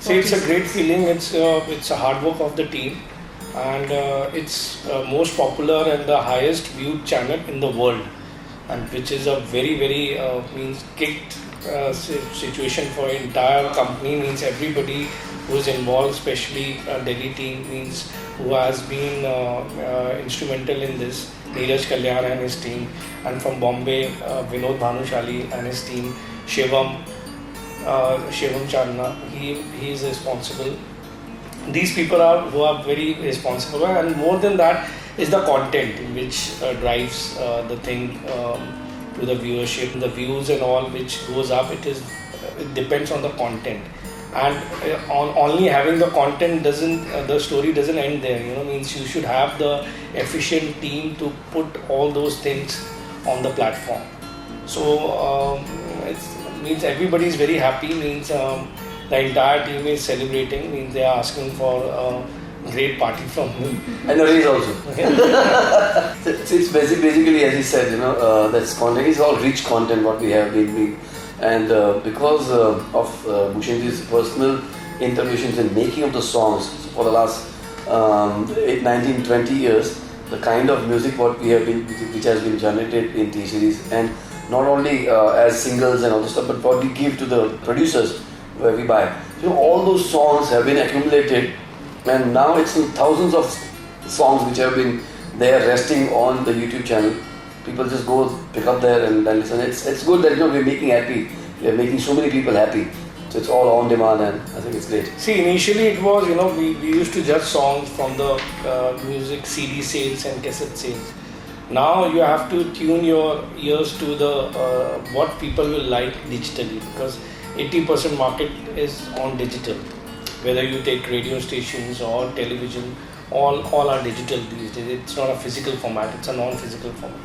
See, it's a great feeling. It's a hard work of the team, and it's most popular and the highest viewed channel in the world, and which is a very means kicked situation for entire company. Means everybody who is involved, especially Delhi team, means who has been instrumental in this. Neeraj Kalyan and his team, and from Bombay, Vinod Bhanushali and his team, Shivam Chandna, he is responsible. These people are very responsible, and more than that is the content which drives the thing to the viewership, the views and all which goes up. It depends on the content, and on only having the content doesn't the story doesn't end there. Means you should have the efficient team to put all those things on the platform. So it means everybody is very happy. Means the entire team is celebrating. Means they are asking for a great party from me. And the raise also. It's basically, as he said, that's content. It's all rich content what we have been. And because of Bhushanji's personal interventions in making of the songs for the last 19, 20 years, the kind of music which has been generated in T-Series, and not only as singles and all this stuff, but what we give to the producers where we buy. All those songs have been accumulated, and now it's thousands of songs which have been there resting on the YouTube channel. People just go pick up there and listen. It's good that we're making happy. We're making so many people happy. So it's all on demand, and I think it's great. See, initially it was we used to judge songs from the music CD sales and cassette sales. Now you have to tune your ears to the what people will like digitally, because 80% market is on digital. Whether you take radio stations or television, all are digital these days. It's not a physical format. It's a non-physical format.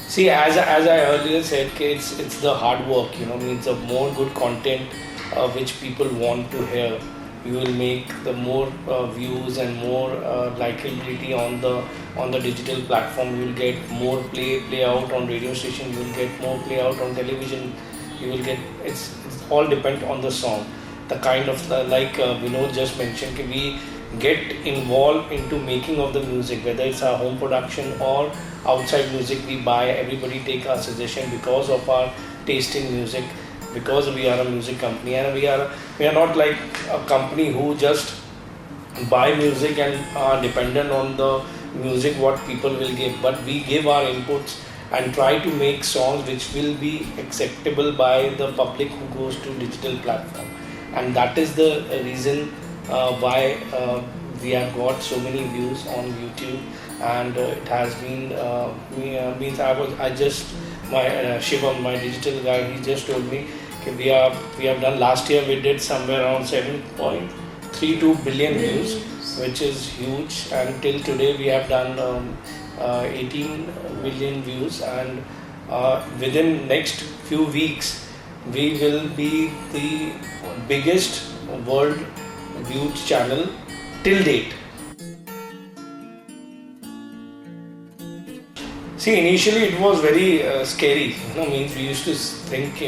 See, as I earlier said, it's the hard work, means the more good content which people want to hear, you will make the more views and more likability on the digital platform. You will get more play out on radio station. You will get more play out on television. You will get it's all depend on the song, the kind of like Vinod just mentioned. We get involved into making of the music, whether it's our home production or outside music we buy. Everybody take our suggestion because of our taste in music, because we are a music company, and we are not like a company who just buy music and are dependent on the music what people will give, but we give our inputs and try to make songs which will be acceptable by the public who goes to digital platform. And that is the reason why we have got so many views on YouTube, and it has been Shivam, my digital guy, he just told me we have done last year, we did somewhere around 7.32 billion views, which is huge, and till today we have done 18 million views, and within next few weeks we will be the biggest world viewed channel till date. See, initially it was very scary. Means we used to think,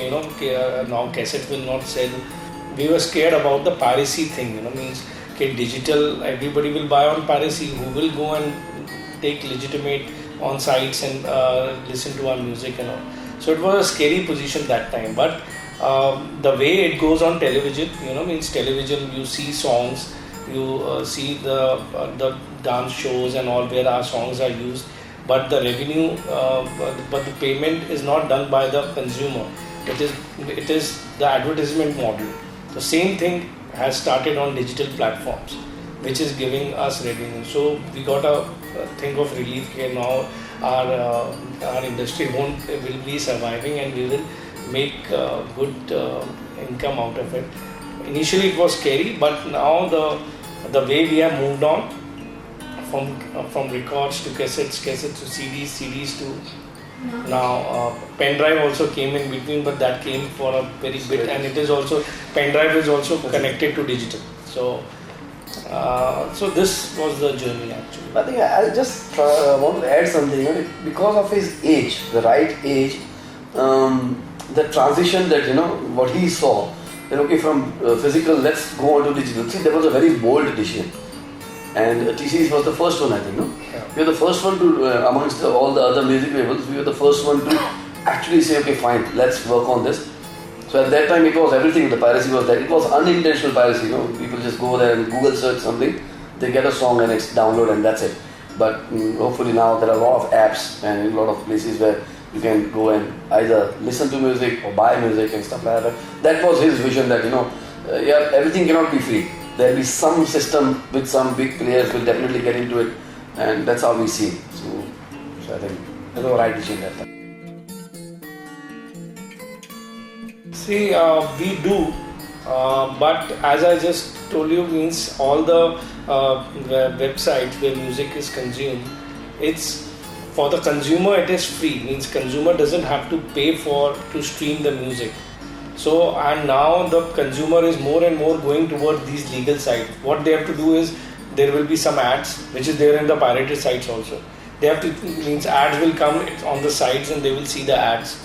now cassette will not sell. We were scared about the piracy thing. Means digital, everybody will buy on piracy. Who will go and take legitimate on sites and listen to our music and all. So it was a scary position that time. But the way it goes on television, means television, you see songs, you see the dance shows and all where our songs are used. But the revenue, but the payment is not done by the consumer. It is the advertisement model. The same thing has started on digital platforms, which is giving us revenue. So we got a thing of relief here now. Our industry will be surviving, and we will make good income out of it. Initially it was scary, but now the way we have moved on from records to cassettes to CDs to now pen drive also came in between, but that came for a very bit, and it is also pen drive is also connected to digital. So this was the journey actually. I think I just want to add something. Because of his age, the right age, the transition that, what he saw, okay, from physical, let's go on to digital. See, there was a very bold decision. And TCS was the first one, I think, no? Yeah. We were the first one to, amongst all the other music labels, we were the first one to actually say, okay, fine, let's work on this. So at that time, it was everything, the piracy was there. It was unintentional piracy, people just go there and Google search something, they get a song and it's download and that's it. But hopefully now there are a lot of apps and a lot of places where you can go and either listen to music or buy music and stuff like that. That was his vision that, everything cannot be free. There will be some system with some big players will definitely get into it, and that's how we see it. So I think there's no right decision that time. See, we do, but as I just told you, means all the websites where music is consumed, it's for the consumer, it is free. Means consumer doesn't have to pay to stream the music. So, and now the consumer is more and more going toward these legal sites. What they have to do is, there will be some ads, which is there in the pirated sites also. They have to, means ads will come on the sites and they will see the ads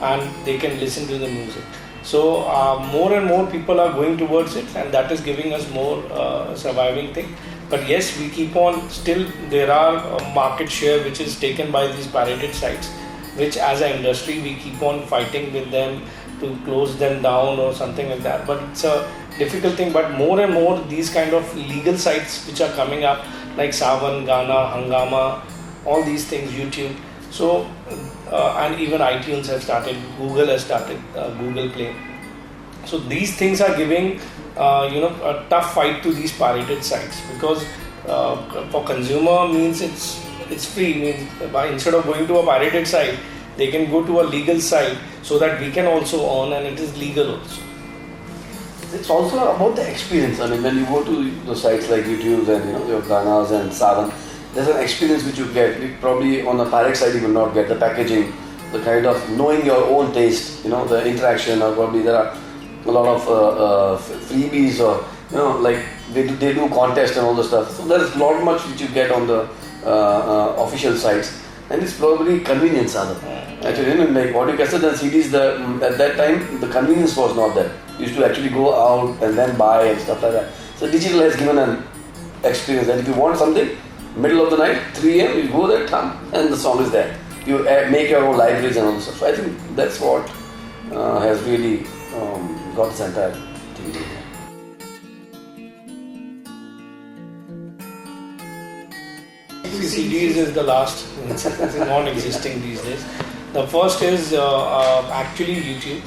and they can listen to the music. So, more and more people are going towards it, and that is giving us more surviving thing. But yes, we keep on, still there are market share which is taken by these pirated sites, which as an industry we keep on fighting with them to close them down or something like that. But it's a difficult thing. But more and more these kind of legal sites which are coming up, like Savan, Gaana, Hangama, all these things, YouTube. So and even iTunes has started, Google has started, Google Play. So these things are giving a tough fight to these pirated sites, because for consumer means it's free. Means instead of going to a pirated site, they can go to a legal site so that we can also earn, and it is legal also. It's also about the experience. I mean, when you go to the sites like YouTube and your Gaanas and Savan, there's an experience which you get. You probably on the pirate side you will not get the packaging, the kind of knowing your own taste, the interaction, or probably there are a lot of freebies, or like they do contest and all the stuff. So there's not much which you get on the official sites. And it's probably convenience, actually, like audio cassettes and CDs, at that time the convenience was not there. You used to actually go out and then buy and stuff like that. So digital has given an experience that if you want something, middle of the night, 3 AM, you go there, and the song is there. You make your own libraries and all this stuff. So I think that's what has really got this entire thing. CDs is the last, it's non-existing these days. The first is actually YouTube,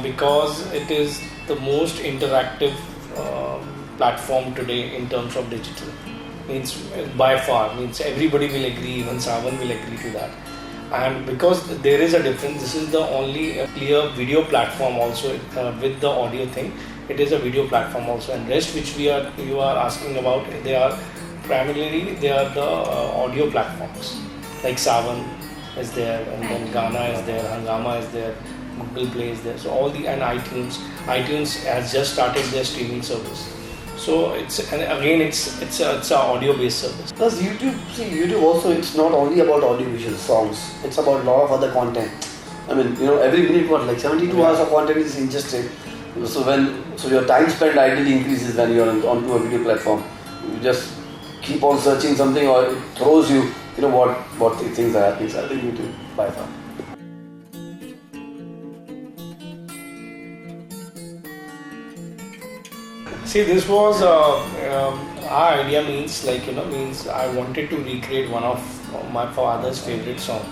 because it is the most interactive platform today in terms of digital. Means by far, means everybody will agree, even Savan will agree to that. And because there is a difference, this is the only clear video platform also with the audio thing. It is a video platform also, and rest which you are asking about, they are primarily the audio platforms, like Savan is there, and then Gaana is there, Hangama is there, Google Play is there. So all and iTunes has just started their streaming service. So it's an audio based service. Plus YouTube also, it's not only about audiovisual songs, it's about a lot of other content. I mean, every minute like 72 hours of content is ingested. So your time spent ideally increases when you're onto a video platform. You just keep on searching something, or it throws you, what things are happening. So I think YouTube by far. See, this was our idea. Means I wanted to recreate one of my father's favorite song,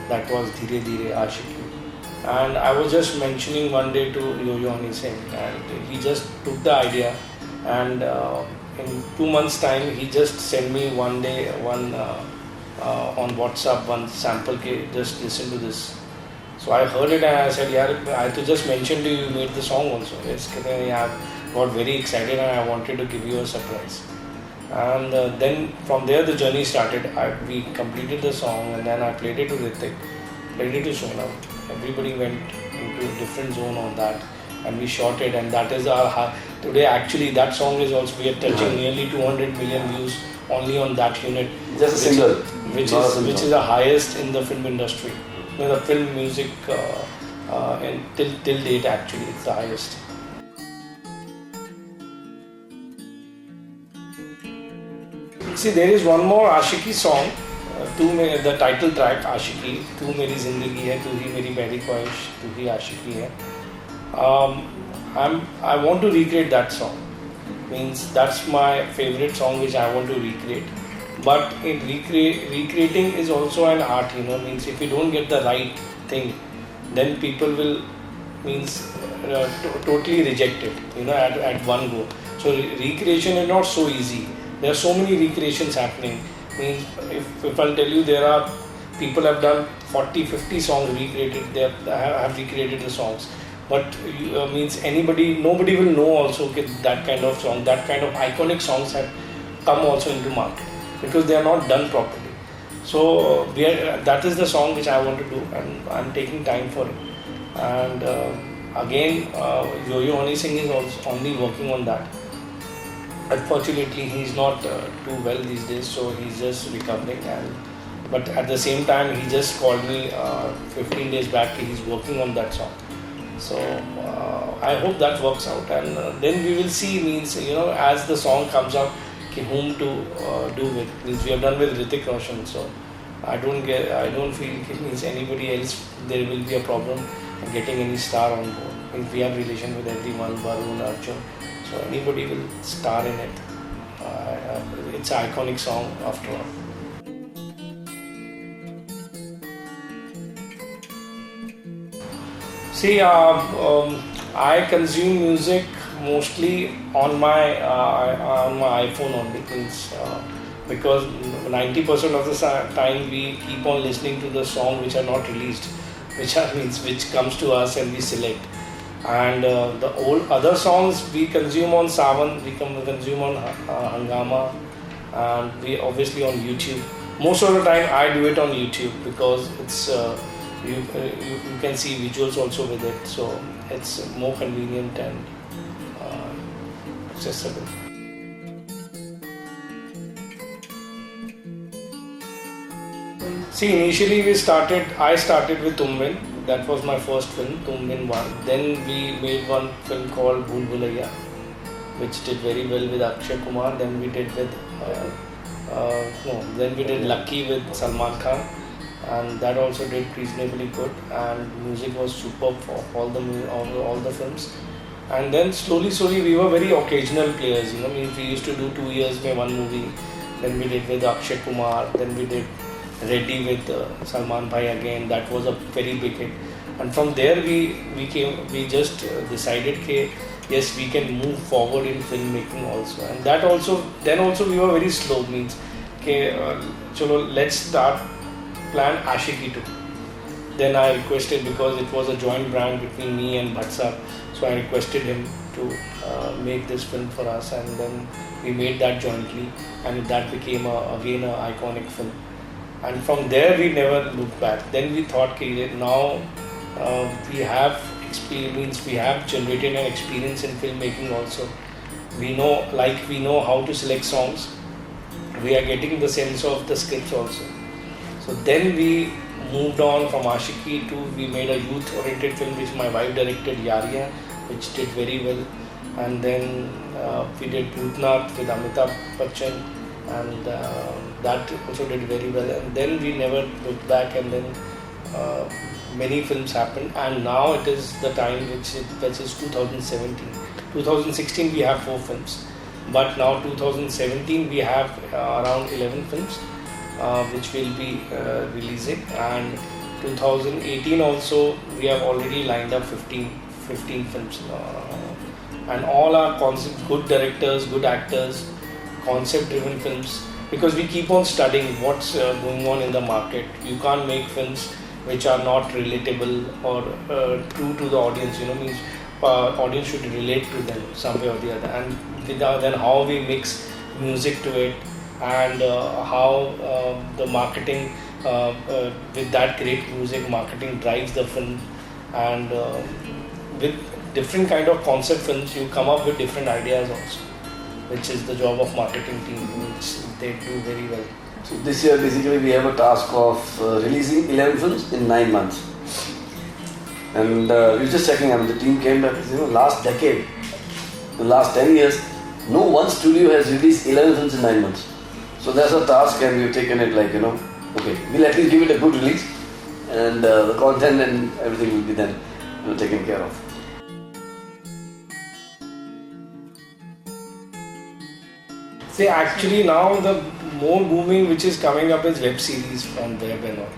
that was Dheere Dheere Aashiki. And I was just mentioning one day to Yo-Yo Honey Singh, and he just took the idea, and in 2 months time he just sent me one on WhatsApp one sample, just listen to this. So I heard it and I said, I had to just mention to you, you made the song also. Yes, I got very excited and I wanted to give you a surprise. And then from there the journey started. We completed the song, and then I played it to Ritik, played it to Shona. Everybody went into a different zone on that, and we shot it, and that is our today. Actually, that song is also, we are touching nearly 200 million views only on that unit. Just a single, which is the highest in the film industry. The film music and till date actually it's the highest. See, there is one more Ashiki song, the title track Ashiki, Tu Meri Zindagi Hai, Tu Hi Meri Pehli Khwahish, Tu Hi Ashiki Hai. I want to recreate that song. Means that's my favorite song which I want to recreate. But in recreating is also an art, means if you don't get the right thing, then people will totally reject it, at one go. So recreation is not so easy. There are so many recreations happening. Means if I'll tell you, there are people have done 40-50 songs recreated. They have recreated the songs, but means nobody will know also that kind of song, that kind of iconic songs have come also into market because they are not done properly. So that is the song which I want to do, and I'm taking time for it. And again, Yo-Yo Honey Singh is also only working on that. Unfortunately, he's not too well these days, so he's just recovering. But at the same time, he just called me 15 days back. He's working on that song. So I hope that works out, and then we will see. Means as the song comes out, whom to do with. Means we have done with Hrithik Roshan, so I don't feel it means anybody else there will be a problem getting any star on board. Means we have relation with everyone, Varun, Arjun. So anybody will star in it. It's an iconic song after all. See, I consume music mostly on my iPhone only. Means because 90% of the time we keep on listening to the song which are not released, which comes to us and we select. And the old other songs we consume on Savan, we consume on Hangama, and we obviously on YouTube. Most of the time I do it on YouTube because it's you can see visuals also with it, so it's more convenient and accessible. See, initially I started with Tumvin. That was my first film, Tumvin 1. Then we made one film called Bhool Bhulaiya, which did very well with Akshay Kumar. Then we did Lucky with Salman Khan, and that also did reasonably good. And music was superb for all the films. And then slowly we were very occasional players. We used to do 2 years में one movie. Then we did with Akshay Kumar. Then we did Reddy with Salman Bhai again. That was a very big hit. And from there we just decided that yes, we can move forward in filmmaking also. And then also we were very slow. Means chalo, let's plan Ashiki 2. Then I requested, because it was a joint brand between me and Bhatsar, so I requested him to make this film for us, and then we made that jointly, and that became again an iconic film. And from there we never looked back. Then we thought, now we have experience, we have generated an experience in filmmaking also. We know how to select songs. We are getting the sense of the scripts also. So then we moved on from Ashiki to, we made a youth-oriented film which my wife directed, Yariya, which did very well. And then we did Bhutnath with Amitabh Bachchan, and that also did very well. And then we never looked back, and then many films happened. And now it is the time which is 2017. 2016 we have 4 films, but now 2017 we have around 11 films which will be releasing, and 2018 also we have already lined up 15 films, and all are good directors, good actors, concept driven films, because we keep on studying what's going on in the market. You can't make films which are not relatable or true to the audience. Means audience should relate to them some way or the other, and then how we mix music to it, and how the marketing with that great music marketing drives the film. And with different kind of concept films you come up with different ideas also, which is the job of marketing team, which they do very well. So this year basically we have a task of releasing 11 films in 9 months. And we were just checking, I mean, the team came back and said, last decade, the last 10 years, no one studio has released 11 films in 9 months. So that's a task, and we've taken it like, okay, we'll at least give it a good release, and the content and everything will be then taken care of. See, actually now the more booming which is coming up is web series from web and all.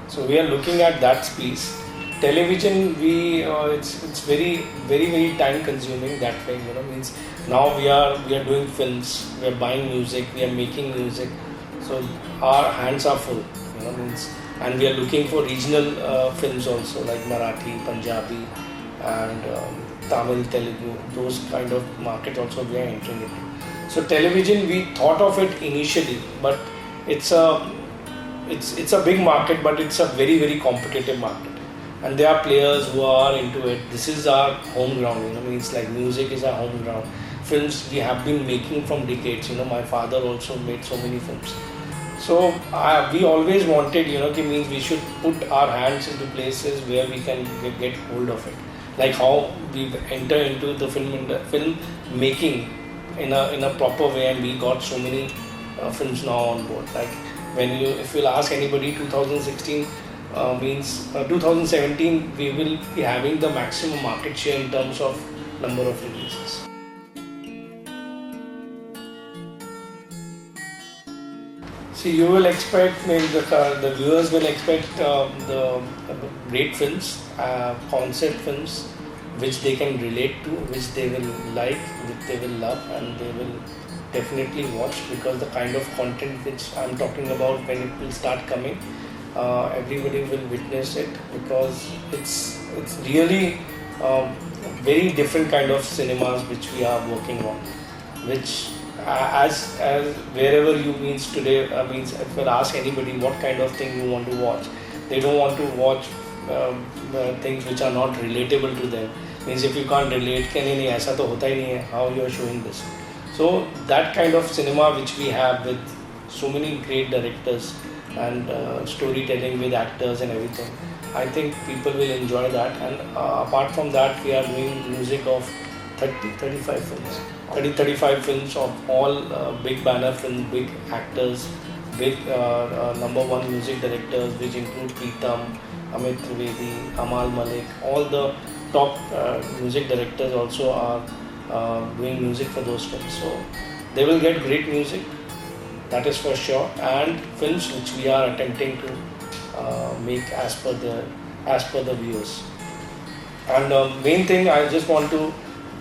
So we are looking at that space. Television, it's very time consuming that way. Means now we are doing films, we are buying music, we are making music. So our hands are full. Means, and we are looking for regional films also, like Marathi, Punjabi, and Tamil, Telugu. Those kind of market also we are entering into. So television, we thought of it initially, but it's a big market, but it's a very competitive market, and there are players who are into it. This is our home ground. Means like music is our home ground. Films we have been making from decades. My father also made so many films. So we always wanted, means we should put our hands into places where we can get hold of it. Like how we enter into the film making in a proper way, and we got so many films now on board. Like if you'll ask anybody, 2016 means 2017 we will be having the maximum market share in terms of number of releases. See, you will expect, the viewers will expect the great films, concept films, which they can relate to, which they will like, which they will love, and they will definitely watch, because the kind of content which I'm talking about, when it will start coming, everybody will witness it, because it's really very different kind of cinemas which we are working on, which as wherever you means today, if I ask anybody what kind of thing you want to watch, they don't want to watch things which are not relatable to them. Means if you can't relate, aisa to hota hi nahi hai, how you are showing this. So that kind of cinema which we have with so many great directors and storytelling with actors and everything, I think people will enjoy that. And apart from that, we are doing music of 35 films. 35 films of all big banner films, big actors, big number one music directors, which include Preetam, Amit Trivedi, Amal Malik. All the top music directors also are doing music for those films. So they will get great music, that is for sure, and films which we are attempting to make as per the viewers. And main thing I just want to,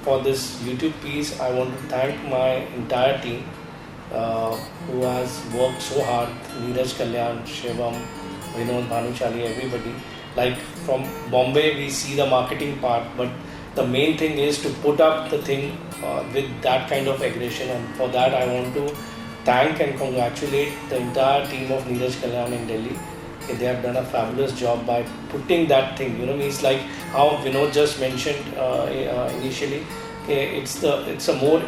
for this YouTube piece, I want to thank my entire team who has worked so hard. Neeraj Kalyan, Shivam, Vinod Bhanushali, everybody. Like from Bombay, we see the marketing part, but the main thing is to put up the thing with that kind of aggression. And for that, I want to thank and congratulate the entire team of Neeraj Kalyan in Delhi. They have done a fabulous job by putting that thing. Means like how Vinod just mentioned initially. It's a more,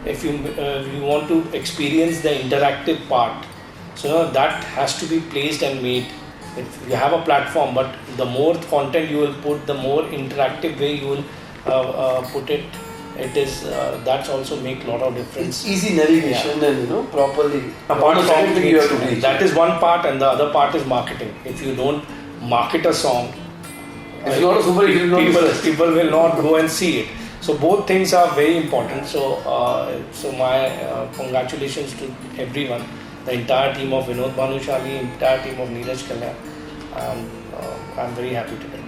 if you want to experience the interactive part, so that has to be placed and made. If you have a platform, but the more content you will put, the more interactive way you will put it. It is that's also make a lot of difference. It's easy navigation, and properly. Apart from you have to reach. That is one part, and the other part is marketing. If you don't market a song, it's not a super hit. People will not go and see it. So both things are very important. So my congratulations to everyone, the entire team of Vinod Bhanushali, entire team of Neeraj Kalyan. I'm very happy today.